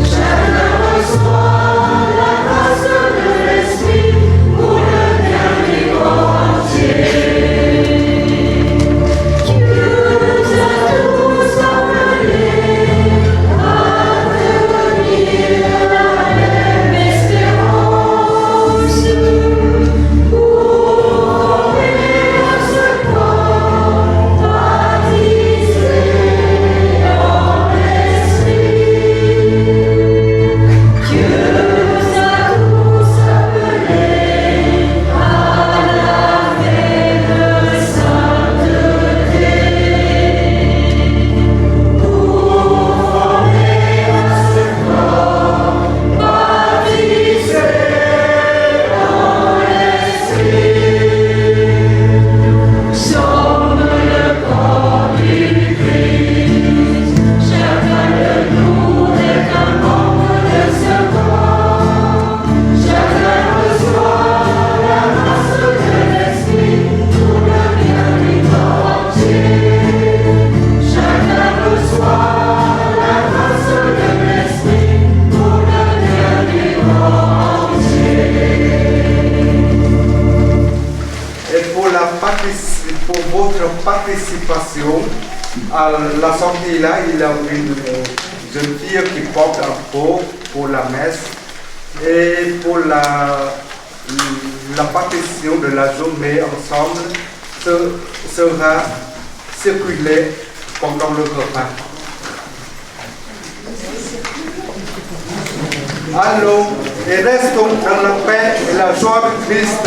chacun reçoit la grâce de l'Esprit pour le bien du corps entier. Pour votre participation à la sortie là, il y a une jeune fille qui porte un pot pour la messe et pour la partition de la journée ensemble sera circulée pendant le repas. Allons et restons dans la paix et la joie de Christ.